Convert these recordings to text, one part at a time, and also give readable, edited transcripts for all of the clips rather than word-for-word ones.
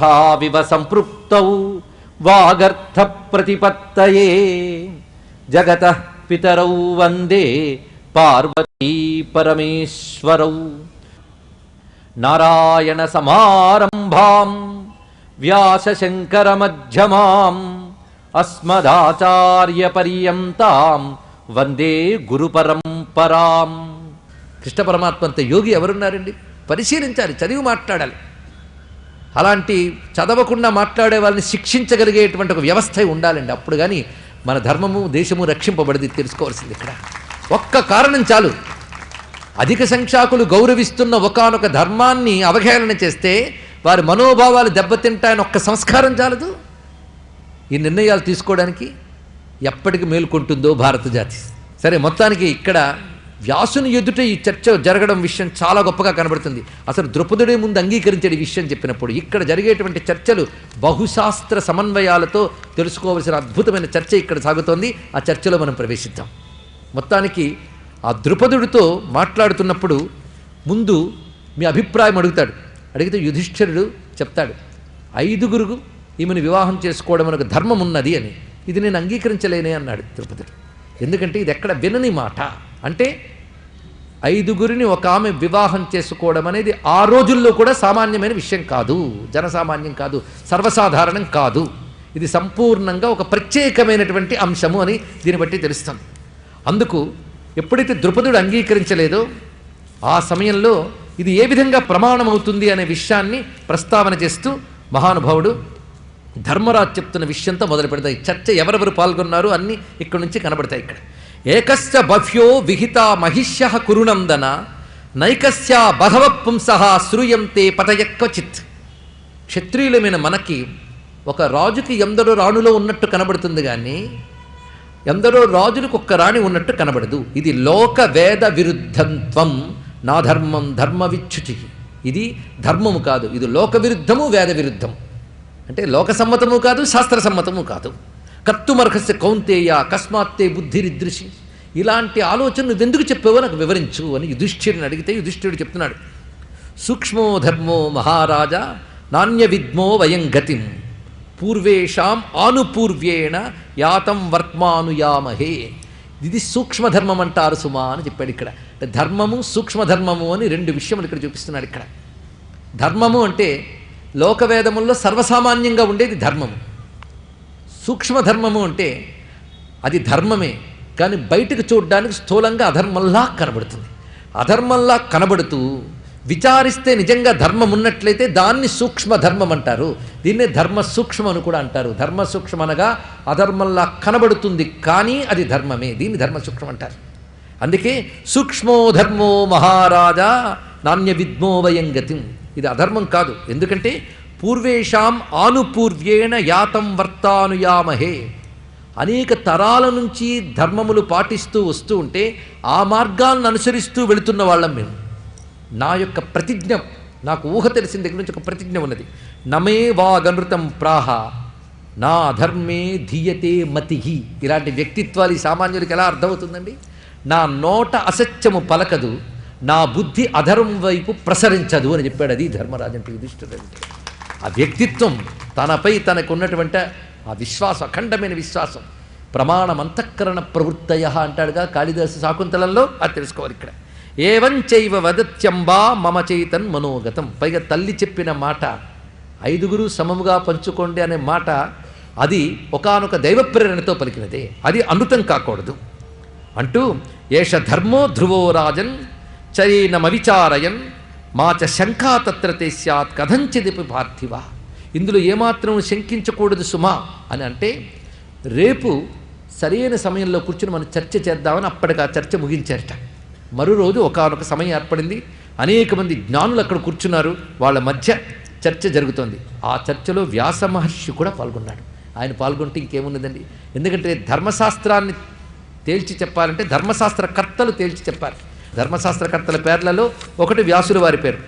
తథావివ సంపృక్తౌ వాగర్థ ప్రతిపత్తయే జగతః పితరౌ వందే పార్వతీ పరమేశ్వరౌ. నారాయణ సమారంభాం వ్యాసశంకర మధ్యమాం అస్మదాచార్య పర్యంతాం వందే గురు పరంపరాం. కృష్ణ పరమాత్మ అంత యోగి ఎవరున్నారండి? పరిశీలించాలి, చదివి మాట్లాడాలి. అలాంటి చదవకుండా మాట్లాడే వాళ్ళని శిక్షించగలిగేటువంటి ఒక వ్యవస్థ ఉండాలండి. అప్పుడు కానీ మన ధర్మము దేశము రక్షింపబడింది. తెలుసుకోవాల్సింది ఇక్కడ ఒక్క కారణం చాలు. అధిక సంఖ్యాకులు గౌరవిస్తున్న ఒకానొక ధర్మాన్ని అవహేళన చేస్తే వారి మనోభావాలు దెబ్బతింటాయని ఒక్క సంస్కారం చాలదు ఈ నిర్ణయాలు తీసుకోవడానికి. ఎప్పటికి మేలుకుంటుందో భారత జాతి. సరే, మొత్తానికి ఇక్కడ వ్యాసుని ఎదుట ఈ చర్చ జరగడం విషయం చాలా గొప్పగా కనబడుతుంది. అసలు ద్రుపదుడే ముందు అంగీకరించే విషయం చెప్పినప్పుడు ఇక్కడ జరిగేటువంటి చర్చలు బహుశాస్త్ర సమన్వయాలతో తెలుసుకోవలసిన అద్భుతమైన చర్చ ఇక్కడ సాగుతోంది. ఆ చర్చలో మనం ప్రవేశిద్దాం. మొత్తానికి ఆ ద్రుపదుడితో మాట్లాడుతున్నప్పుడు ముందు మీ అభిప్రాయం అడుగుతాడు. అడిగితే యుధిష్ఠిరుడు చెప్తాడు, 5గురు ఈమెను వివాహం చేసుకోవడం మనకు ధర్మం ఉన్నది అని. ఇది నేను అంగీకరించలేనే అన్నాడు ద్రుపదుడు. ఎందుకంటే ఇది ఎక్కడ వినని మాట. అంటే 5గురిని ఒక ఆమె వివాహం చేసుకోవడం అనేది ఆ రోజుల్లో కూడా సామాన్యమైన విషయం కాదు, జనసామాన్యం కాదు, సర్వసాధారణం కాదు. ఇది సంపూర్ణంగా ఒక ప్రత్యేకమైనటువంటి అంశము అని దీన్ని బట్టి తెలుస్తుంది. అందుకు ఎప్పుడైతే ద్రుపదుడు అంగీకరించలేదో ఆ సమయంలో ఇది ఏ విధంగా ప్రమాణం అవుతుంది అనే విషయాన్ని ప్రస్తావన చేస్తూ మహానుభావుడు ధర్మరాజు చెప్తున్న విషయంతో మొదలు పెడతాయి. చర్చ ఎవరెవరు పాల్గొన్నారు అన్నీ ఇక్కడ నుంచి కనబడతాయి. ఇక్కడ ఏకస్య బహ్యో విహిత మహిష్య కురునందన నైకస్య బహవ పుంసః శ్రూయంతే పతయక్వచిత్. క్షత్రియులమైన మనకి ఒక రాజుకి ఎందరో రాణులో ఉన్నట్టు కనబడుతుంది, కానీ ఎందరో రాజులకు ఒక్క రాణి ఉన్నట్టు కనబడదు. ఇది లోక వేద విరుద్ధంత్వం నా ధర్మం ధర్మ విచ్యుచి. ఇది ధర్మము కాదు, ఇది లోక విరుద్ధము వేద విరుద్ధము. అంటే లోక సమ్మతము కాదు, శాస్త్ర సమ్మతము కాదు. కర్తుమర్హస్య కౌంతేయ అకస్మాత్తే బుద్ధిరిదృశి. ఇలాంటి ఆలోచన నువ్వెందుకు చెప్పావో నాకు వివరించు అని యుధిష్ఠిరుని అడిగితే యుధిష్ఠిరుడు చెప్తున్నాడు, సూక్ష్మో ధర్మో మహారాజా నాణ్య విద్మో వయం గతిం పూర్వేషాం ఆనుపూర్వ్యేణ యాతం వర్త్మానుయామహే. ఇది సూక్ష్మధర్మం అంటారు సుమా అని చెప్పాడు. ఇక్కడ ధర్మము సూక్ష్మధర్మము అని రెండు విషయములు ఇక్కడ చూపిస్తున్నాడు. ఇక్కడ ధర్మము అంటే లోకవేదముల్లో సర్వసామాన్యంగా ఉండేది ధర్మము. సూక్ష్మధర్మము అంటే అది ధర్మమే, కానీ బయటకు చూడడానికి స్థూలంగా అధర్మంలా కనబడుతుంది. అధర్మంలా కనబడుతూ విచారిస్తే నిజంగా ధర్మం ఉన్నట్లయితే దాన్ని సూక్ష్మధర్మం అంటారు. దీన్నే ధర్మ సూక్ష్మం అని కూడా అంటారు. ధర్మ సూక్ష్మం అనగా అధర్మంలా కనబడుతుంది, కానీ అది ధర్మమే. దీన్ని ధర్మ సూక్ష్మం అంటారు. అందుకే సూక్ష్మో ధర్మో మహారాజా నాణ్య విద్మో వయం గతిం. ఇది అధర్మం కాదు, ఎందుకంటే పూర్వేషాం ఆనుపూర్వ్యేణ యాతం వర్తానుయామహే. అనేక తరాల నుంచి ధర్మములు పాటిస్తూ వస్తూ ఉంటే ఆ మార్గాలను అనుసరిస్తూ వెళుతున్న వాళ్ళం మేము. నా యొక్క ప్రతిజ్ఞ, నాకు ఊహ తెలిసిన దగ్గర నుంచి ఒక ప్రతిజ్ఞ ఉన్నది. నమే వాగనృతం ప్రాహ నా ధర్మే ధీయతే మతిహి. ఇలాంటి వ్యక్తిత్వాలు ఈ సామాన్యుడికి ఎలా అర్థమవుతుందండి? నా నోట అసత్యము పలకదు, నా బుద్ధి అధర్మం వైపు ప్రసరించదు అని చెప్పాడు. అది ధర్మరాజు అంటే యుధిష్ఠిరుడు. ఆ వ్యక్తిత్వం, తనపై తనకు ఉన్నటువంటి ఆ విశ్వాసం, అఖండమైన విశ్వాసం. ప్రమాణం అంతఃకరణ ప్రవృత్తయ అంటాడుగా కాళిదాసు శాకుంతలంలో. అది తెలుసుకోవాలి ఇక్కడ. ఏవంచైవ వదత్యంబా మమ చైతన్ మనోగతం. పైగా తల్లి చెప్పిన మాట 5గురు సమముగా పంచుకోండి అనే మాట అది ఒకానొక దైవ ప్రేరణతో పలికినదే, అది అమృతం కాకూడదు అంటూ ఏష ధర్మో ధ్రువో రాజన్ చైనమవిచారయన్ మాచ శంకా తత్రతే స్యాత్ కథంచిదిపి పార్థివ. ఇందులో ఏమాత్రం శంకించకూడదు సుమా అని అంటే, రేపు సరైన సమయంలో కూర్చుని మనం చర్చ చేద్దామని అప్పటికి ఆ చర్చ ముగించారట. మరో రోజు ఒకానొక సమయం ఏర్పడింది. అనేక మంది జ్ఞానులు అక్కడ కూర్చున్నారు. వాళ్ళ మధ్య చర్చ జరుగుతోంది. ఆ చర్చలో వ్యాస మహర్షి కూడా పాల్గొన్నాడు. ఆయన పాల్గొంటే ఇంకేమున్నదండి? ఎందుకంటే ధర్మశాస్త్రాన్ని తేల్చి చెప్పాలంటే ధర్మశాస్త్రకర్తలు తేల్చి చెప్పాలి. ధర్మశాస్త్రకర్తల పేర్లలో ఒకటి వ్యాసుల వారి పేరు.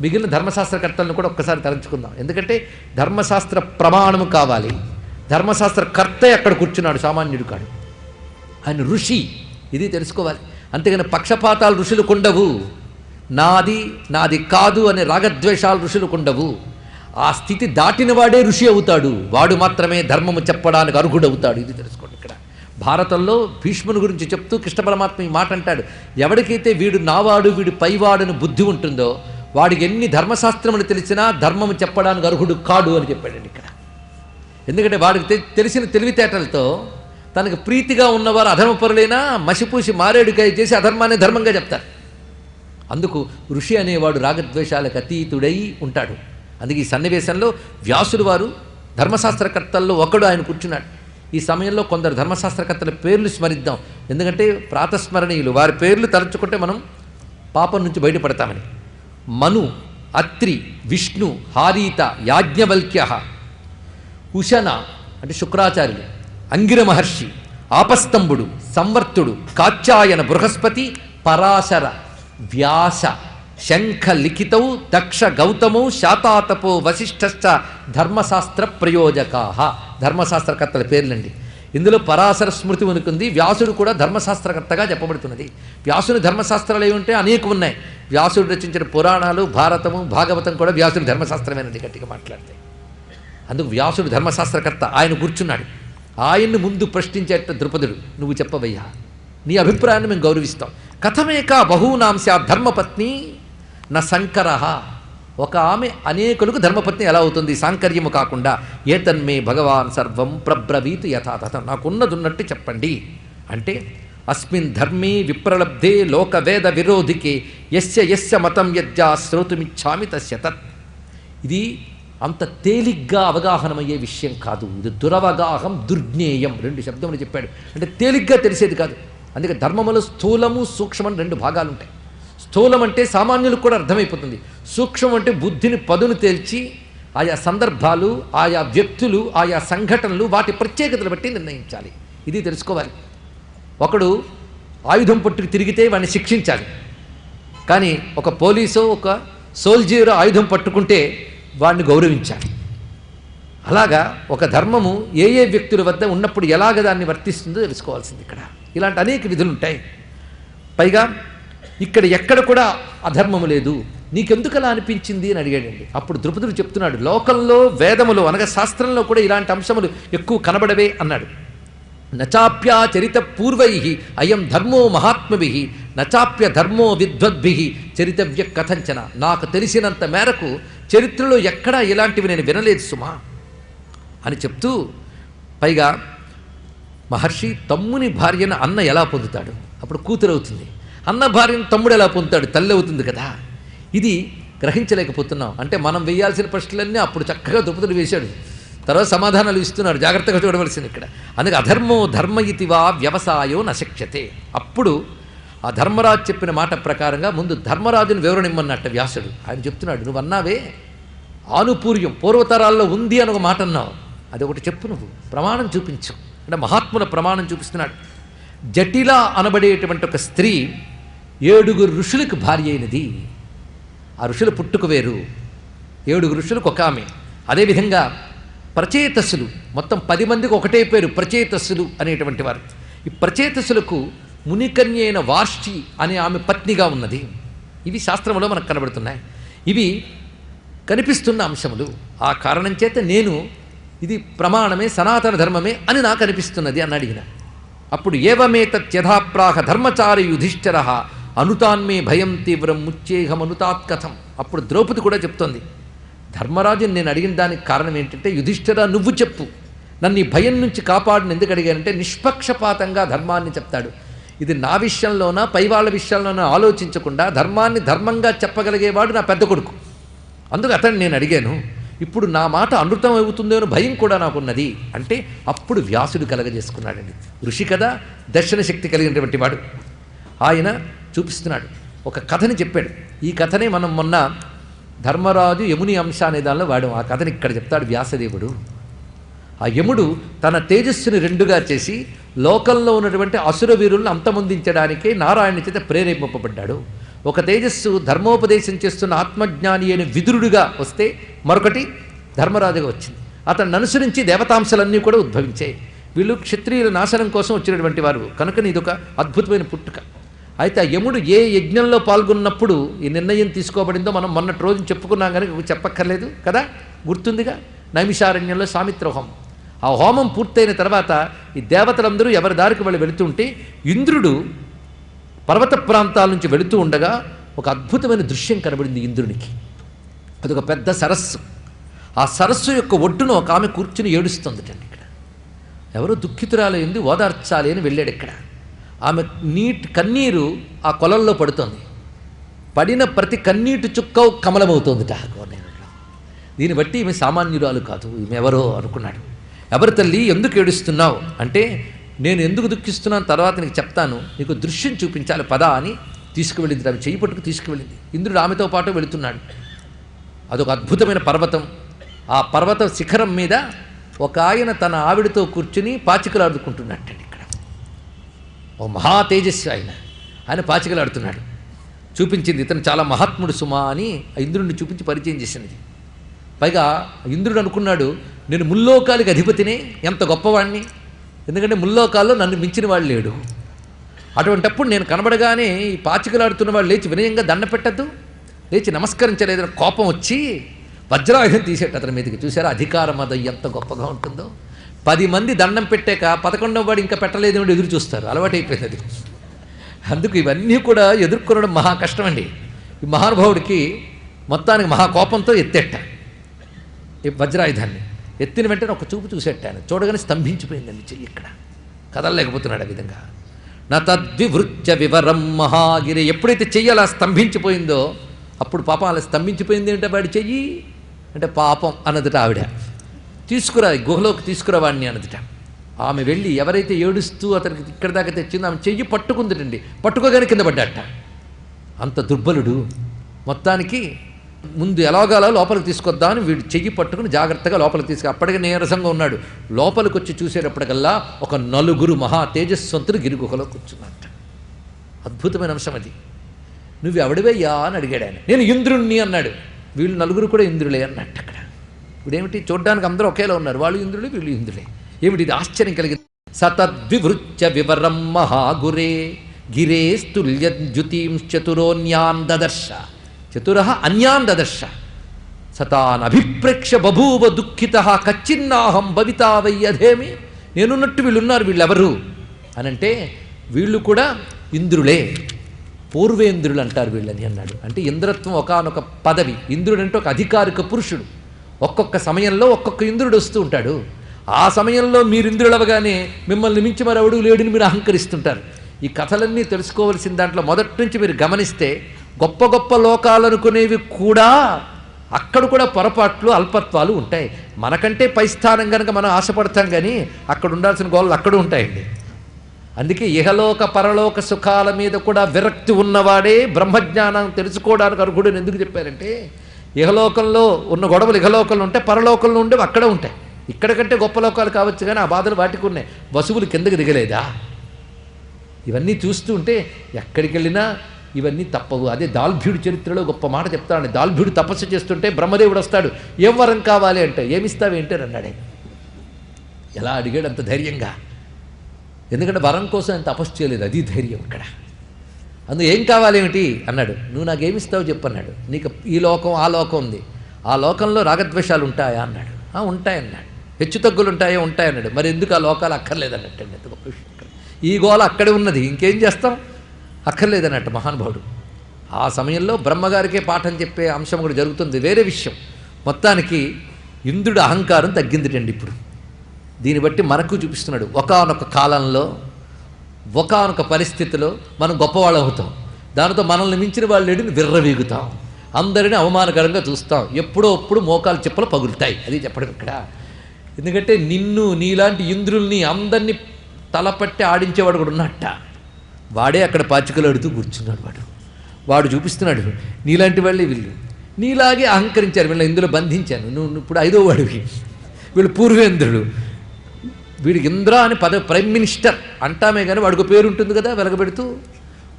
మిగిలిన ధర్మశాస్త్రకర్తలను కూడా ఒక్కసారి తలంచుకుందాం. ఎందుకంటే ధర్మశాస్త్ర ప్రమాణము కావాలి. ధర్మశాస్త్రకర్త అక్కడ కూర్చున్నాడు, సామాన్యుడు కాడు. ఆయన ఋషి, ఇది తెలుసుకోవాలి. అంతేగాని పక్షపాతాలు ఋషులకు ఉండవు. నాది నాది కాదు అనే రాగద్వేషాలు ఋషులకు ఉండవు. ఆ స్థితి దాటిన వాడే ఋషి అవుతాడు, వాడు మాత్రమే ధర్మము చెప్పడానికి అర్హుడవుతాడు. ఇది తెలుసుకోండి. ఇక్కడ భారతంలో భీష్ముని గురించి చెప్తూ కృష్ణ పరమాత్మ ఈ మాట అంటాడు, ఎవరికైతే వీడు నావాడు వీడు పైవాడని బుద్ధి ఉంటుందో వాడికి ఎన్ని ధర్మశాస్త్రములు తెలిసినా ధర్మము చెప్పడానికి అర్హుడు కాడు అని చెప్పాడండి ఇక్కడ. ఎందుకంటే వాడికి తెలిసిన తెలివితేటలతో తనకు ప్రీతిగా ఉన్నవారు అధర్మపరులైనా మసిపూసి మారేడుకాయ చేసి అధర్మాన్ని ధర్మంగా చెప్తారు. అందుకు ఋషి అనేవాడు రాగద్వేషాలకు అతీతుడై ఉంటాడు. అందుకే ఈ సన్నివేశంలో వ్యాసుడు వారు ధర్మశాస్త్రకర్తల్లో ఒకడు ఆయన కూర్చున్నాడు. ఈ సమయంలో కొందరు ధర్మశాస్త్రకర్తల పేర్లు స్మరిద్దాం, ఎందుకంటే ప్రాతస్మరణీయులు, వారి పేర్లు తలుచుకుంటే మనం పాపం నుంచి బయటపడతామని. మను, అత్రి, విష్ణు, హారీత, యాజ్ఞవల్క్య, ఉశన అంటే శుక్రాచార్యులు, అంగిర మహర్షి, ఆపస్తంభుడు, సంవర్తుడు, కాత్యాయన, బృహస్పతి, పరాశర, వ్యాస, శంఖ లిఖితౌ, దక్ష, గౌతమౌ, శాతాతపో, వశిష్ఠశ్చ ధర్మశాస్త్ర ప్రయోజకా. ధర్మశాస్త్రకర్తల పేర్లండి. ఇందులో పరాశర స్మృతి ఉనుకుంది. వ్యాసుడు కూడా ధర్మశాస్త్రకర్తగా చెప్పబడుతున్నది. వ్యాసుని ధర్మశాస్త్రాలు ఏముంటే అనేకం ఉన్నాయి. వ్యాసుడు రచించిన పురాణాలు, భారతము, భాగవతం కూడా వ్యాసుడి ధర్మశాస్త్రమేనండి గట్టిగా మాట్లాడితే. అందుకు వ్యాసుడు ధర్మశాస్త్రకర్త. ఆయన కూర్చున్నాడు. ఆయన్ని ముందు ప్రశ్నించేట ద్రుపదుడు, నువ్వు చెప్పవయ్యా, నీ అభిప్రాయాన్ని మేము గౌరవిస్తాం. కథమేక బహూనాంశ ధర్మపత్ని నా శంకర. ఒక ఆమె అనేకులకు ధర్మపత్ని ఎలా అవుతుంది సాంకర్యము కాకుండా? ఏతన్మే భగవాన్ సర్వం ప్రబ్రవీతు యథాతథం, నాకున్నదున్నట్టు చెప్పండి అంటే, అస్మిన్ ధర్మే విప్రలబ్ధే లోకవేద విరోధికే యస్య యస్య మతం యజ్జా శ్రోతుమిచ్చామి తస్య తత్. ఇది అంత తేలిగ్గా అవగాహనమయ్యే విషయం కాదు. ఇది దురవగాహం, దుర్జ్ఞేయం, రెండు శబ్దములు చెప్పాడు. అంటే తేలిగ్గా తెలిసేది కాదు. అందుకే ధర్మములో స్థూలము సూక్ష్మం రెండు భాగాలు ఉంటాయి. స్థూలం అంటే సామాన్యులకు కూడా అర్థమైపోతుంది. సూక్ష్మం అంటే బుద్ధిని పదును తేల్చి ఆయా సందర్భాలు, ఆయా వ్యక్తులు, ఆయా సంఘటనలు, వాటి ప్రత్యేకతలు బట్టి నిర్ణయించాలి. ఇది తెలుసుకోవాలి. ఒకడు ఆయుధం పట్టుకు తిరిగితే వాడిని శిక్షించాలి. కానీ ఒక పోలీసో ఒక సోల్జర్ ఆయుధం పట్టుకుంటే వాడిని గౌరవించాలి. అలాగా ఒక ధర్మము ఏ ఏ వ్యక్తుల వద్ద ఉన్నప్పుడు ఎలాగ దాన్ని వర్తిస్తుందో తెలుసుకోవాల్సింది. ఇక్కడ ఇలాంటి అనేక విధులు ఉంటాయి. పైగా ఇక్కడ ఎక్కడ కూడా అధర్మము లేదు, నీకెందుకు అలా అనిపించింది అని అడిగాడండి. అప్పుడు ద్రుపదుడు చెప్తున్నాడు, లోకంలో వేదములో అనగా శాస్త్రంలో కూడా ఇలాంటి అంశములు ఎక్కువ కనబడవే అన్నాడు. నచాప్యాచరిత పూర్వై అయం ధర్మో మహాత్మభి నచాప్య ధర్మో విద్వద్భి చరితవ్య కథంచన. నాకు తెలిసినంత మేరకు చరిత్రలో ఎక్కడా ఇలాంటివి నేను వినలేదు సుమా అని చెప్తూ, పైగా మహర్షి తమ్ముని భార్యను అన్న ఎలా పొందుతాడు? అప్పుడు కూతురు అవుతుంది. అన్న భార్యను తమ్ముడు ఎలా పొందుతాడు? తల్లి అవుతుంది కదా. ఇది గ్రహించలేకపోతున్నాం. అంటే మనం వేయాల్సిన ప్రశ్నలన్నీ అప్పుడు చక్కగా ద్రుపదుడు వేశాడు. తర్వాత సమాధానాలు ఇస్తున్నాడు. జాగ్రత్తగా చూడవలసింది ఇక్కడ. అందుకే అధర్మో ధర్మ ఇతివా వ్యవసాయో నశక్యతే. అప్పుడు ఆ ధర్మరాజు చెప్పిన మాట ప్రకారంగా ముందు ధర్మరాజుని వివరణ ఇమ్మన్నట్ట వ్యాసుడు. ఆయన చెప్తున్నాడు, నువ్వు అన్నావే ఆనుపూర్యం పూర్వతరాల్లో ఉంది అని ఒక మాట అన్నావు, అది ఒకటి చెప్పు, నువ్వు ప్రమాణం చూపించు అంటే మహాత్ముల ప్రమాణం చూపిస్తున్నాడు. జటిల అనబడేటువంటి ఒక స్త్రీ 7 ఋషులకు భార్య అయినది. ఆ ఋషుల పుట్టుక వేరు. 7 ఋషులకు ఒక ఆమె. అదేవిధంగా ప్రచేతస్సులు మొత్తం 10 మందికి ఒకటే పేరు, ప్రచేతస్సులు అనేటువంటి వారు. ఈ ప్రచేతస్సులకు మునికన్య అయిన వార్ష్టి అనే ఆమె పత్నిగా ఉన్నది. ఇవి శాస్త్రంలో మనకు కనబడుతున్నాయి. ఇవి కనిపిస్తున్న అంశములు. ఆ కారణం చేత నేను ఇది ప్రమాణమే, సనాతన ధర్మమే అని నాకు అనిపిస్తున్నది అని అడిగిన. అప్పుడు ఏవమేతత్యథాప్రాహ ధర్మచారి యుధిష్ఠిర అనుతాన్మే భయం తీవ్రం ముచ్చేహమనుతాత్ కథం. అప్పుడు ద్రౌపది కూడా చెప్తోంది, ధర్మరాజుని నేను అడిగిన దానికి కారణం ఏంటంటే, యుధిష్ఠిర నువ్వు చెప్పు, నన్ను ఈ భయం నుంచి కాపాడుని ఎందుకు అడిగానంటే, నిష్పక్షపాతంగా ధర్మాన్ని చెప్తాడు. ఇది నా విషయంలోనా పై వాళ్ళ విషయంలోనా ఆలోచించకుండా ధర్మాన్ని ధర్మంగా చెప్పగలిగేవాడు నా పెద్ద కొడుకు. అందుకు అతన్ని నేను అడిగాను. ఇప్పుడు నా మాట అనృతం అవుతుందో అని భయం కూడా నాకున్నది అంటే, అప్పుడు వ్యాసుడు కలగజేసుకున్నాడండి. ఋషి కదా, దర్శన శక్తి కలిగినటువంటి వాడు. ఆయన చూపిస్తున్నాడు, ఒక కథని చెప్పాడు. ఈ కథనే మనం మొన్న ధర్మరాజు యముని అంశ అనే దానిలో వాడు. ఆ కథని ఇక్కడ చెప్తాడు వ్యాసదేవుడు. ఆ యముడు తన తేజస్సుని 2గా చేసి లోకంలో ఉన్నటువంటి అసుర వీరులను అంతమొందించడానికే నారాయణ చేత ప్రేరేపింపబడ్డాడు. ఒక తేజస్సు ధర్మోపదేశం చేస్తున్న ఆత్మజ్ఞాని అయిన విదురుడిగా వస్తే, మరొకటి ధర్మరాజుగా వచ్చింది. అతన్ని అనుసరించి దేవతాంశాలన్నీ కూడా ఉద్భవించాయి. వీళ్ళు క్షత్రియుల నాశనం కోసం వచ్చినటువంటి వారు కనుక ఇదొక అద్భుతమైన పుట్టుక. అయితే ఆ యముడు ఏ యజ్ఞంలో పాల్గొన్నప్పుడు ఈ నిర్ణయం తీసుకోబడిందో మనం మొన్నటి రోజు చెప్పుకున్నాం కానీ చెప్పక్కర్లేదు కదా, గుర్తుందిగా. నైమిషారణ్యంలో సామిత్ర హోమం. ఆ హోమం పూర్తయిన తర్వాత ఈ దేవతలందరూ ఎవరి దారికి వాళ్ళు వెళుతుంటే ఇంద్రుడు పర్వత ప్రాంతాల నుంచి వెళుతూ ఉండగా ఒక అద్భుతమైన దృశ్యం కనబడింది ఇంద్రునికి. అదొక పెద్ద సరస్సు. ఆ సరస్సు యొక్క ఒడ్డున ఒక ఆమె కూర్చుని ఏడుస్తుందటండి. ఇక్కడ ఎవరో దుఃఖితురాలైంది, ఓదార్చాలి అని వెళ్ళాడు. ఇక్కడ ఆమె కన్నీరు ఆ కొలంలో పడుతోంది. పడిన ప్రతి కన్నీటి చుక్క కమలమవుతోందిట. దీన్ని బట్టి ఈమె సామాన్యురాలు కాదు, ఈమె ఎవరో అనుకున్నాడు. ఎవరి తల్లి, ఎందుకు ఏడుస్తున్నావు అంటే, నేను ఎందుకు దుఃఖిస్తున్నాను తర్వాత నీకు చెప్తాను, నీకు దృశ్యం చూపించాలి పదా అని తీసుకువెళ్ళింది. ఆమె చెయ్యి పట్టుకు తీసుకువెళ్ళింది. ఇంద్రుడు ఆమెతో పాటు వెళుతున్నాడు. అదొక అద్భుతమైన పర్వతం. ఆ పర్వత శిఖరం మీద ఒక ఆయన తన ఆవిడతో కూర్చుని పాచికలాడుకుంటున్నట్టండి. ఇక్కడ ఓ మహా తేజస్వి ఆయన పాచికలాడుతున్నాడు. చూపించింది, ఇతను చాలా మహాత్ముడు సుమా అని ఇంద్రుడిని చూపించి పరిచయం చేసినది. పైగా ఇంద్రుడు అనుకున్నాడు, నేను ముల్లోకాలకి అధిపతినే, ఎంత గొప్పవాణ్ణి, ఎందుకంటే ముల్లోకాల్లో నన్ను మించిన వాడు లేడు. అటువంటప్పుడు నేను కనబడగానే ఈ పాచికలాడుతున్న వాడు లేచి వినయంగా దండ పెట్టద్దు, లేచి నమస్కరించలేదని కోపం వచ్చి వజ్రాయుధం తీసేట అతని మీదకి. చూసారా అధికారం అది ఎంత గొప్పగా ఉంటుందో. 10 మంది దండం పెట్టాక 11వ వాడు ఇంకా పెట్టలేదు అని ఎదురు చూస్తారు, అలవాటైపోయింది అది. అందుకు ఇవన్నీ కూడా ఎదుర్కొనడం మహా కష్టమండి. ఈ మహానుభావుడికి మొత్తానికి మహాకోపంతో ఎత్తేట ఈ వజ్రాయుధాన్ని. ఎత్తిన వెంటనే ఒక చూపు చూసేటాను, చూడగానే స్తంభించిపోయిందండి చెయ్యి. ఇక్కడ కదలలేకపోతున్నాడు ఆ విధంగా. నా తద్వివృత్య వివరం మహాగిరి. ఎప్పుడైతే చెయ్యి అలా స్తంభించిపోయిందో అప్పుడు పాపం అలా స్తంభించిపోయింది ఏంటంటే వాడి చెయ్యి అంటే పాపం అన్నదిట ఆవిడ. తీసుకురా గుహలోకి తీసుకురా వాడిని అన్నదిట. ఆమె వెళ్ళి ఎవరైతే ఏడుస్తూ అతనికి ఇక్కడ దాకా తెచ్చిందో ఆమె చెయ్యి పట్టుకుందిటండి. పట్టుకోగానే కింద పడ్డాట. అంత దుర్బలుడు. మొత్తానికి ముందు ఎలాగాలో లోపలికి తీసుకొద్దామని వీడు చెయ్యి పట్టుకుని జాగ్రత్తగా లోపలికి అప్పటికే నీరసంగా ఉన్నాడు. లోపలికి వచ్చి చూసేటప్పటికల్లా ఒక 4 మహా తేజస్వంతులు గిరిగుహలో కూర్చున్నట్ట. అద్భుతమైన అంశం అది. నువ్వు ఎవడివయ్యా అని అడిగాడు ఆయన. నేను ఇంద్రుణ్ణి అన్నాడు. వీళ్ళు 4 కూడా ఇంద్రులే అన్నట్టు. అక్కడ ఇప్పుడేమిటి, చూడ్డానికి అందరూ ఒకేలా ఉన్నారు, వాళ్ళు ఇంద్రులే వీళ్ళు ఇంద్రులే. ఏమిటి ఇది ఆశ్చర్యం కలిగింది. సతద్వివృత్య వివరం మహాగురే గిరేస్తుల్యద్యుతీం చతురోన్యాన్ దదర్శ. చతుర అన్యాన్ దదర్శ. సతాన్ అభిప్రేక్ష బభూవ దుఃఖిత కచ్చిన్నాహం భవితా వయ్యధేమి. నేనున్నట్టు వీళ్ళున్నారు, వీళ్ళెవరు అనంటే వీళ్ళు కూడా ఇంద్రులే, పూర్వేంద్రులు అంటారు వీళ్ళని అన్నాడు. అంటే ఇంద్రత్వం ఒకానొక పదవి. ఇంద్రుడు అంటే ఒక అధికారిక పురుషుడు. ఒక్కొక్క సమయంలో ఒక్కొక్క ఇంద్రుడు వస్తూ ఉంటాడు. ఆ సమయంలో మీరు ఇంద్రులవగానే మిమ్మల్ని మించి మరెవడు లేడిని మీరు అహంకరిస్తుంటారు. ఈ కథలన్నీ తెలుసుకోవలసిన దాంట్లో మొదటి నుంచి మీరు గమనిస్తే గొప్ప గొప్ప లోకాలనుకునేవి కూడా అక్కడ కూడా పొరపాట్లు అల్పత్వాలు ఉంటాయి. మనకంటే పై స్థానం కనుక మనం ఆశపడతాం, కానీ అక్కడ ఉండాల్సిన గోళ్ళు అక్కడ ఉంటాయండి. అందుకే ఇహలోక పరలోక సుఖాల మీద కూడా విరక్తి ఉన్నవాడే బ్రహ్మజ్ఞానం తెలుసుకోవడానికి అర్హుడని ఎందుకు చెప్పారంటే, ఇహలోకంలో ఉన్న గొడవలు ఇహలోకంలో ఉంటాయి, పరలోకంలో ఉండేవి అక్కడ ఉంటాయి. ఇక్కడ కంటే గొప్ప లోకాలు కావచ్చు, కానీ ఆ బాధలు వాటికి ఉన్నాయి. వసువులు కిందకి దిగలేదా? ఇవన్నీ చూస్తూ ఉంటే ఎక్కడికి వెళ్ళినా ఇవన్నీ తప్పవు. అదే దాల్భ్యుడి చరిత్రలో గొప్ప మాట చెప్తాడు. దాల్భ్యుడు తపస్సు చేస్తుంటే బ్రహ్మదేవుడు వస్తాడు, ఏం వరం కావాలి అంటే, ఏమిస్తావేంటి అని అన్నాడే. ఎలా అడిగాడు అంత ధైర్యంగా? ఎందుకంటే వరం కోసం ఆయన తపస్సు చేయలేదు, అది ధైర్యం అక్కడ. అందుకు ఏం కావాలేమిటి అన్నాడు. నువ్వు నాకేమిస్తావు చెప్పన్నాడు. నీకు ఈ లోకం ఆ లోకం ఉంది, ఆ లోకంలో రాగద్వేషాలు ఉంటాయా అన్నాడు. ఉంటాయన్నాడు. హెచ్చు తగ్గులు ఉంటాయో ఉంటాయన్నాడు. మరి ఎందుకు ఆ లోకాలు అక్కర్లేదన్నట్టు అండి. ఎంత గొప్ప విషయం. ఈ గోళ అక్కడే ఉన్నది, ఇంకేం చేస్తాం, అక్కర్లేదన్నట్టు మహానుభావుడు. ఆ సమయంలో బ్రహ్మగారికే పాఠం చెప్పే అంశం కూడా జరుగుతుంది, వేరే విషయం. మొత్తానికి ఇంద్రుడు అహంకారం తగ్గిందిటండి. ఇప్పుడు దీన్ని బట్టి మనకు చూపిస్తున్నాడు, ఒకానొక కాలంలో ఒకానొక పరిస్థితిలో మనం గొప్పవాళ్ళు అవుతాం, దానితో మనల్ని మించిన వాళ్ళు లేడిని విర్రవీగుతాం, అందరినీ అవమానకరంగా చూస్తాం, ఎప్పుడో అప్పుడు మోకాలు చెప్పులు పగులుతాయి. అది చెప్పడం ఇక్కడ. ఎందుకంటే నిన్ను నీలాంటి ఇంద్రుల్ని అందరినీ తలపట్టి ఆడించేవాడు కూడా ఉన్నట్ట. వాడే అక్కడ పాచికలాడుతూ కూర్చున్నాడు. వాడు చూపిస్తున్నాడు, నీలాంటి వాళ్ళే వీళ్ళు, నీలాగే అహంకరించారు, వీళ్ళని ఇందులో బంధించాను, నువ్వు ఇప్పుడు 5వ వాడివి, వీళ్ళు పూర్వేంద్రుడు, వీడికి ఇంద్ర అని ప్రైమ్ మినిస్టర్ అంటామే కానీ వాడికి పేరు ఉంటుంది కదా వెలగబెడుతూ.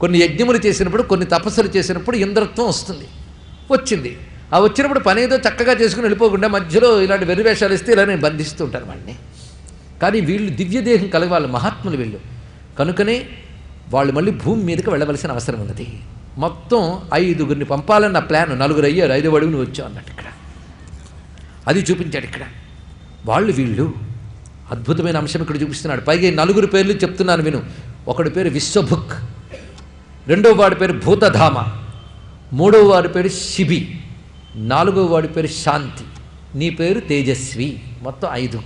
కొన్ని యజ్ఞములు చేసినప్పుడు, కొన్ని తపస్సులు చేసినప్పుడు ఇంద్రత్వం వస్తుంది, వచ్చింది. ఆ వచ్చినప్పుడు పని ఏదో చక్కగా చేసుకుని వెళ్ళిపోకుండా మధ్యలో ఇలాంటి వెర్రివేషాలు ఇస్తే ఇలా నేను బంధిస్తూ ఉంటాను వాడిని. కానీ వీళ్ళు దివ్యదేహం కలగాలి, మహాత్ములు వీళ్ళు. కనుకనే వాళ్ళు మళ్ళీ భూమి మీదకి వెళ్ళవలసిన అవసరం ఉన్నది. మొత్తం 5గురిని పంపాలన్న ప్లాన్, 4 అయ్యారు, 5వ అడుగును వచ్చాం అన్నట్టు ఇక్కడ అది చూపించాడు. ఇక్కడ వాళ్ళు వీళ్ళు అద్భుతమైన అంశం ఇక్కడ చూపిస్తున్నాడు. పైగా 4 పేర్లు చెప్తున్నాను విను. ఒకడి పేరు విశ్వభుక్, రెండవ వాడి పేరు భూతధామ, మూడవ వాడి పేరు శిబి, 4వ వాడి పేరు శాంతి, నీ పేరు తేజస్వి. మొత్తం 5.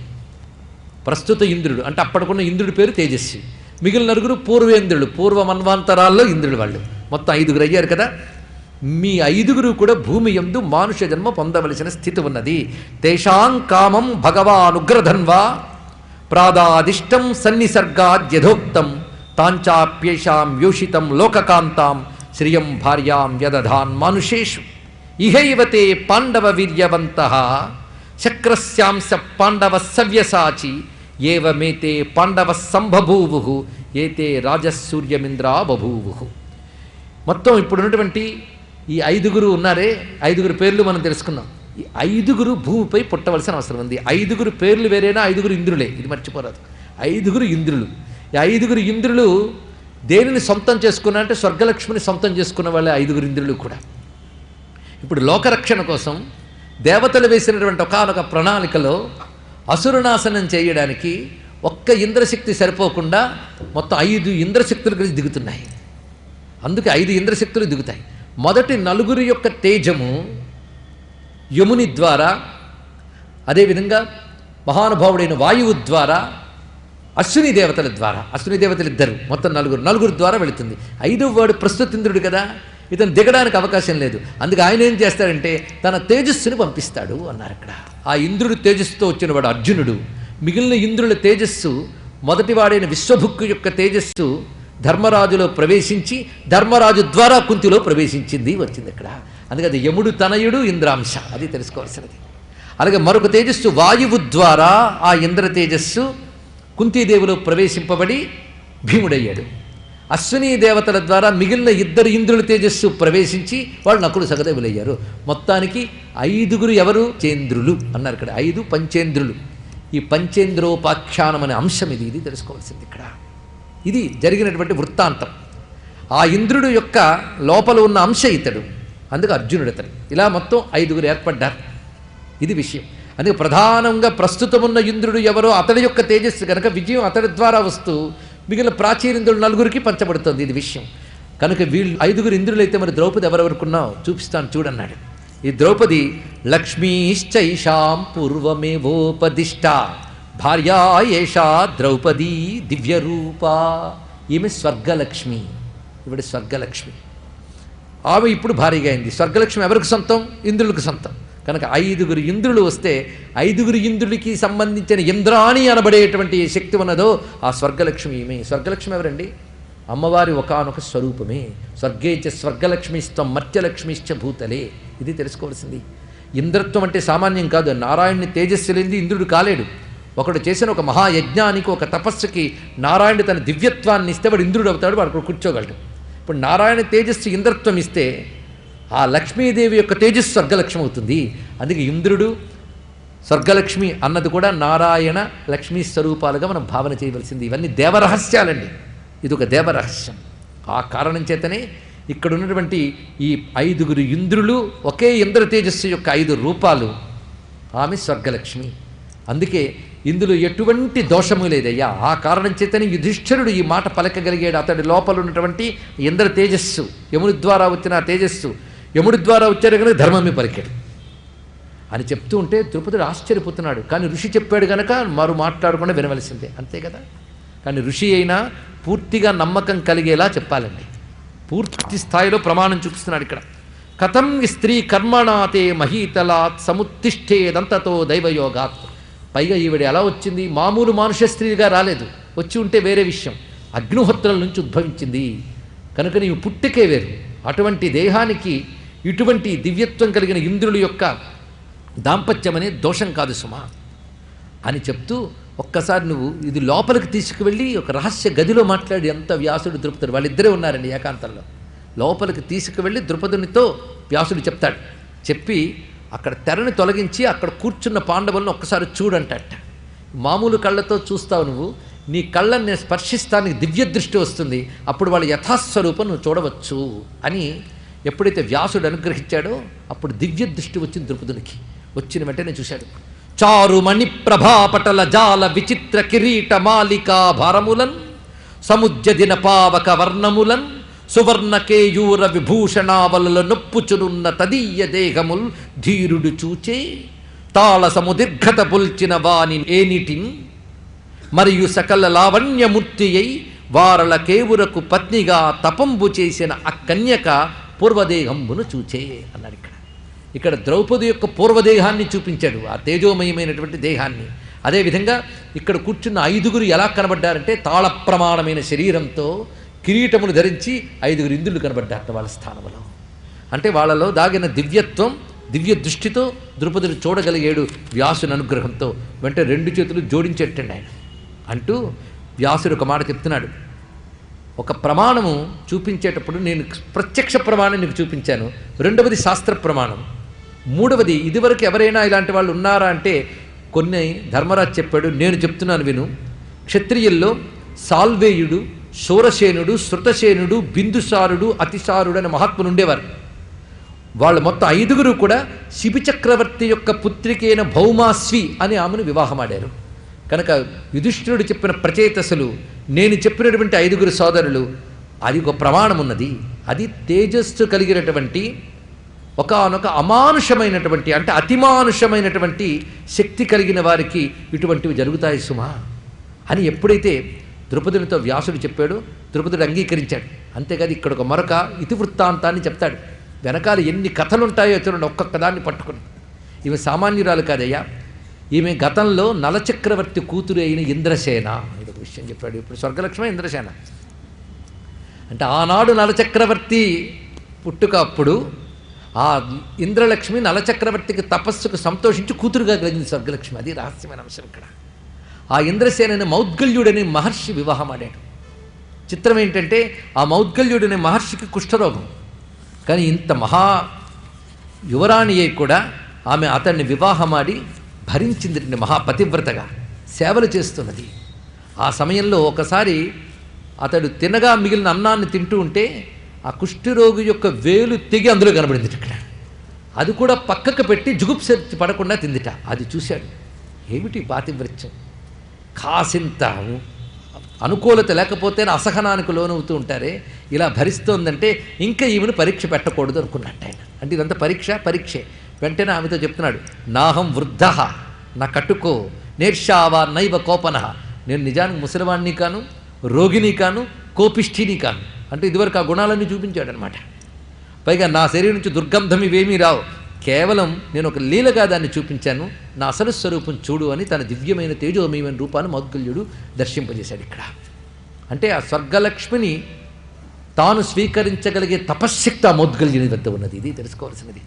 ప్రస్తుత ఇంద్రుడు అంటే అప్పటికున్న ఇంద్రుడి పేరు తేజస్వి. మిగిలిన 9 పూర్వేంద్రుడు, పూర్వ మన్వాంతరాల్లో ఇంద్రుడు. వాళ్ళు మొత్తం 5 అయ్యారు కదా. మీ 5 కూడా భూమి యందు మానుష జన్మ పొందవలసిన స్థితి ఉన్నది. తేషాం కామం భగవానుగ్రధన్వా ప్రాదాదిష్టం సన్నిసర్గాద్యథోక్తం తాంచాప్యేషాం యోషితం లోకకాంతాం శ్రియం భార్యాం యదధాన్ మానుషేషు ఇహైవతే పాండవ వీర్యవంతః శక్రస్యాంశ పాండవ సవ్యసాచి ఏవమేతే పాండవ సంబభూవు ఏతే రాజసూర్యమింద్రా బభూవు. మొత్తం ఇప్పుడు ఉన్నటువంటి ఈ 5 ఉన్నారే, 5 పేర్లు మనం తెలుసుకున్నాం. ఈ 5 భూమిపై పుట్టవలసిన అవసరం ఉంది. 5 పేర్లు వేరేనా, 5 ఇంద్రులే, ఇది మర్చిపోరాదు. 5 ఇంద్రులు. ఈ 5 ఇంద్రులు దేనిని సొంతం చేసుకున్నా అంటే స్వర్గలక్ష్మిని సొంతం చేసుకున్న వాళ్ళే 5 ఇంద్రులు కూడా. ఇప్పుడు లోకరక్షణ కోసం దేవతలు వేసినటువంటి ఒకానొక ప్రణాళికలో అసురనాశనం చేయడానికి ఒక్క ఇంద్రశక్తి సరిపోకుండా మొత్తం 5 ఇంద్రశక్తులు కలిసి దిగుతున్నాయి. అందుకే 5 ఇంద్రశక్తులు దిగుతాయి. మొదటి 4 యొక్క తేజము యముని ద్వారా, అదేవిధంగా మహానుభావుడైన వాయువు ద్వారా, అశ్విని దేవతల ద్వారా, అశ్విని దేవతలు 2, మొత్తం 4 ద్వారా వెళుతుంది. 5వ వాడు ప్రస్తుత ఇంద్రుడు కదా, ఇతను దిగడానికి అవకాశం లేదు. అందుకే ఆయన ఏం చేస్తాడంటే తన తేజస్సుని పంపిస్తాడు అన్నారు అక్కడ. ఆ ఇంద్రుడు తేజస్సుతో వచ్చినవాడు అర్జునుడు. మిగిలిన ఇంద్రుల తేజస్సు, మొదటివాడైన విశ్వభుక్కు యొక్క తేజస్సు ధర్మరాజులో ప్రవేశించి ధర్మరాజు ద్వారా కుంతిలో ప్రవేశించింది, వచ్చింది ఇక్కడ. అందుకే అది యముడు తనయుడు ఇంద్రాంశ, అది తెలుసుకోవాల్సినది. అలాగే మరొక తేజస్సు వాయువు ద్వారా ఆ ఇంద్ర తేజస్సు కుంతీదేవిలో ప్రవేశింపబడి భీముడయ్యాడు. అశ్విని దేవతల ద్వారా మిగిలిన 2 ఇంద్రుల తేజస్సు ప్రవేశించి వాళ్ళు నకులు సహదేవులయ్యారు. మొత్తానికి 5 ఎవరు? చేంద్రులు అన్నారు ఇక్కడ. 5 పంచేంద్రులు. ఈ పంచేంద్రోపాఖ్యానం అనే అంశం ఇది తెలుసుకోవాల్సింది ఇక్కడ. ఇది జరిగినటువంటి వృత్తాంతం. ఆ ఇంద్రుడు యొక్క లోపల ఉన్న అంశ ఇతడు, అందుకే అర్జునుడు అతడు. ఇలా మొత్తం 5 ఏర్పడ్డారు. ఇది విషయం. అందుకే ప్రధానంగా ప్రస్తుతం ఉన్న ఇంద్రుడు ఎవరో అతడి యొక్క తేజస్సు కనుక విజయం అతడి ద్వారా వస్తూ మిగిలిన ప్రాచీన 4 పంచబడుతుంది. ఇది విషయం. కనుక వీళ్ళు 5 ఇంద్రులైతే మరి ద్రౌపది ఎవరెవరుకున్నావు చూపిస్తాను చూడన్నాడు. ఈ ద్రౌపది లక్ష్మీశ్చైషాం పూర్వమేవోపదిష్ట భార్యా ఏషా ద్రౌపదీ దివ్యరూప. ఈమె స్వర్గలక్ష్మి, ఇవిడ స్వర్గలక్ష్మి. ఆమె ఇప్పుడు భారీగా అయింది. స్వర్గలక్ష్మి ఎవరికి సొంతం? ఇంద్రులకు సొంతం. కనుక 5 ఇంద్రులు వస్తే 5 ఇంద్రుడికి సంబంధించిన ఇంద్రాణి అనబడేటువంటి శక్తి ఉన్నదో ఆ స్వర్గలక్ష్మి ఈమె. స్వర్గలక్ష్మి ఎవరండి? అమ్మవారి ఒకానొక స్వరూపమే. స్వర్గేచ స్వర్గలక్ష్మిస్త్వం మర్త్యలక్ష్మిశ్చ భూతలే. ఇది తెలుసుకోవాల్సింది. ఇంద్రత్వం అంటే సామాన్యం కాదు. నారాయణుని తేజస్సు లేనిది ఇంద్రుడు కాలేడు. ఒకడు చేసిన ఒక మహాయజ్ఞానికి, ఒక తపస్సుకి నారాయణుడు తన దివ్యత్వాన్ని ఇస్తే వాడు ఇంద్రుడు అవుతాడు, వాడు అక్కడ కూర్చోగలడు. ఇప్పుడు నారాయణ తేజస్సు ఇంద్రత్వం ఇస్తే ఆ లక్ష్మీదేవి యొక్క తేజస్సు స్వర్గలక్ష్మి అవుతుంది. అందుకే ఇంద్రుడు స్వర్గలక్ష్మి అన్నది కూడా నారాయణ లక్ష్మీ స్వరూపాలుగా మనం భావన చేయవలసింది. ఇవన్నీ దేవరహస్యాలండి. ఇది ఒక దేవరహస్యం. ఆ కారణం చేతనే ఇక్కడ ఉన్నటువంటి ఈ 5 ఇంద్రులు ఒకే ఇంద్ర తేజస్సు యొక్క 5 రూపాలు. ఆమె స్వర్గలక్ష్మి. అందుకే ఇందులో ఎటువంటి దోషము లేదయ్యా. ఆ కారణం చేతనే యుధిష్ఠిరుడు ఈ మాట పలకగలిగాడు. అతడి లోపల ఉన్నటువంటి ఇంద్ర తేజస్సు, యముని ద్వారా వచ్చిన తేజస్సు, యముడి ద్వారా వచ్చాడు కనుక ధర్మమే పలికాడు అని చెప్తూ ఉంటే ద్రుపదుడు ఆశ్చర్యపోతున్నాడు. కానీ ఋషి చెప్పాడు కనుక మరో మాట్లాడకుండా వినవలసిందే, అంతే కదా. కానీ ఋషి అయినా పూర్తిగా నమ్మకం కలిగేలా చెప్పాలండి. పూర్తి స్థాయిలో ప్రమాణం చూపిస్తున్నాడు ఇక్కడ. కథం స్త్రీ కర్మణాతే మహీతలాత్ సముత్తిష్టేదంతతో దైవయోగాత్. పైగా ఈవిడ ఎలా వచ్చింది? మామూలు మానుష స్త్రీగా రాలేదు. వచ్చి ఉంటే వేరే విషయం. అగ్నిహోత్రుల నుంచి ఉద్భవించింది కనుక నీవు పుట్టికే వేరు. అటువంటి దేహానికి ఇటువంటి దివ్యత్వం కలిగిన ఇంద్రుల యొక్క దాంపత్యం అనే దోషం కాదు సుమా అని చెప్తూ ఒక్కసారి నువ్వు ఇది లోపలికి తీసుకువెళ్ళి ఒక రహస్య గదిలో మాట్లాడి ఎంత వ్యాసుడు ద్రుపదుడు వాళ్ళిద్దరే ఉన్నారండి ఏకాంతంలో. లోపలికి తీసుకువెళ్ళి ద్రుపదునితో వ్యాసుడు చెప్తాడు. చెప్పి అక్కడ తెరని తొలగించి అక్కడ కూర్చున్న పాండవులను ఒక్కసారి చూడంటట. మామూలు కళ్ళతో చూస్తావు నువ్వు, నీ కళ్ళని నేను స్పర్శిస్తానికి దివ్య దృష్టి వస్తుంది, అప్పుడు వాళ్ళ యథాస్వరూపం నువ్వు చూడవచ్చు అని ఎప్పుడైతే వ్యాసుడు అనుగ్రహించాడో అప్పుడు దివ్య దృష్టి వచ్చింది ద్రుపదునికి. వచ్చిన వెంటనే చూశాడు. చారు మణి ప్రభాపటల జాల విచిత్ర కిరీట మాలికా భారములన్ సముజ్జదిన పావక వర్ణములన్ సువర్ణ కేయూర విభూషణావల నొప్పుచునున్న తదీయ దేహముల్ ధీరుడు చూచే తాళ సముదీర్ఘత పుల్చిన వాని ఏనిటిన్ మరియు సకల లావణ్యమూర్తి అయి వారల కేవురకు పత్నిగా తపంబు చేసిన ఆ కన్యక పూర్వదేహంబును చూచే అన్నాడు. ఇక్కడ ద్రౌపది యొక్క పూర్వదేహాన్ని చూపించాడు, ఆ తేజోమయమైనటువంటి దేహాన్ని. అదేవిధంగా ఇక్కడ కూర్చున్న 5గురు ఎలా కనబడ్డారంటే తాళ ప్రమాణమైన శరీరంతో కిరీటములు ధరించి 5గురు ఇంద్రులు కనబడ్డారట వాళ్ళ స్థానంలో. అంటే వాళ్ళలో దాగిన దివ్యత్వం, దివ్య దృష్టితో ద్రుపదుడు చూడగలిగాడు వ్యాసుని అనుగ్రహంతో. వెంటనే 2 చేతులు జోడించేటండి ఆయన అంటూ వ్యాసుడు ఒక మాట చెప్తున్నాడు. ఒక ప్రమాణము చూపించేటప్పుడు నేను ప్రత్యక్ష ప్రమాణం నీకు చూపించాను, రెండవది శాస్త్ర ప్రమాణం, మూడవది ఇదివరకు ఎవరైనా ఇలాంటి వాళ్ళు ఉన్నారా అంటే కొన్ని ధర్మరాజు చెప్పాడు, నేను చెప్తున్నాను విను. క్షత్రియుల్లో సాల్వేయుడు, శూరసేనుడు, శృతసేనుడు, బిందుసారుడు, అతిసారుడు అనే మహాత్ములు ఉండేవారు. వాళ్ళు మొత్తం 5గురు కూడా శిబి చక్రవర్తి యొక్క పుత్రికైన భౌమాస్వి అని ఆమెను వివాహమాడారు. కనుక యుధిష్ఠిరుడు చెప్పిన ప్రచేతసులు, నేను చెప్పినటువంటి 5గురు సోదరులు, అది ఒక ప్రమాణం ఉన్నది. అది తేజస్సు కలిగినటువంటి ఒకానొక అమానుషమైనటువంటి అంటే అతిమానుషమైనటువంటి శక్తి కలిగిన వారికి ఇటువంటివి జరుగుతాయి సుమా అని ఎప్పుడైతే ద్రుపదునితో వ్యాసుడు చెప్పాడో ద్రుపదుడు అంగీకరించాడు. అంతేకాదు ఇక్కడ ఒక మరొక ఇతివృత్తాంతాన్ని చెప్తాడు. వెనకాల ఎన్ని కథలుంటాయో చూడండి, ఒక్కొక్క దాన్ని పట్టుకుని. ఈమె సామాన్యురాలు కాదయ్యా, ఈమె గతంలో నలచక్రవర్తి కూతురు అయిన ఇంద్రసేన ఇదొక విషయం చెప్పాడు. ఇప్పుడు స్వర్గలక్ష్మి ఇంద్రసేన అంటే ఆనాడు నలచక్రవర్తి పుట్టుక అప్పుడు ఆ ఇంద్రలక్ష్మి నలచక్రవర్తికి తపస్సుకు సంతోషించి కూతురుగా కలిగింది స్వర్గలక్ష్మి. అది రహస్యమైన అంశం ఇక్కడ. ఆ ఇంద్రసేనని మౌద్గల్యుడని మహర్షి వివాహం ఆడాడు. చిత్రం ఏంటంటే ఆ మౌద్గల్యుడనే మహర్షికి కుష్ఠరోగం, కానీ ఇంత మహా యువరాణి అయి కూడా ఆమె అతన్ని వివాహమాడి భరించింది, మహాపతివ్రతగా సేవలు చేస్తున్నది. ఆ సమయంలో ఒకసారి అతడు తినగా మిగిలిన అన్నాన్ని తింటూ ఉంటే ఆ కుష్ఠరోగి యొక్క వేలు తెగి అందులో కనబడింది. ఇక్కడ అది కూడా పక్కకు పెట్టి జుగుప్సెత్తి పడకుండా తిందిట. అది చూశాడు, ఏమిటి పాతివ్రత్యం, కాసింత అనుకూలత లేకపోతే అసహనానికి లోనవుతూ ఉంటారే, ఇలా భరిస్తోందంటే ఇంకా ఈమెను పరీక్ష పెట్టకూడదు అనుకున్నట్టు ఆయన. అంటే ఇదంతా పరీక్షే. వెంటనే ఆమెతో చెప్తున్నాడు, నాహం వృద్ధ నా కట్టుకో నేర్షావా నైవ కోపన, నేను నిజానికి ముసలివాణ్ణి కాను, రోగిని కాను, కోపిష్ఠిని కాను. అంటే ఇదివరకు ఆ గుణాలన్నీ చూపించాడనమాట. పైగా నా శరీరం నుంచి దుర్గంధం ఇవేమీ రావు, కేవలం నేను ఒక లీలగా దాన్ని చూపించాను, నా అసలు స్వరూపం చూడు అని తన దివ్యమైన తేజోమయమైన రూపాన్ని మౌద్గల్యుడు దర్శింపజేశాడు ఇక్కడ. అంటే ఆ స్వర్గలక్ష్మిని తాను స్వీకరించగలిగే తపశ్శక్తి ఆ మౌద్గల్యుని వద్ద ఉన్నది. ఇది తెలుసుకోవాల్సినది.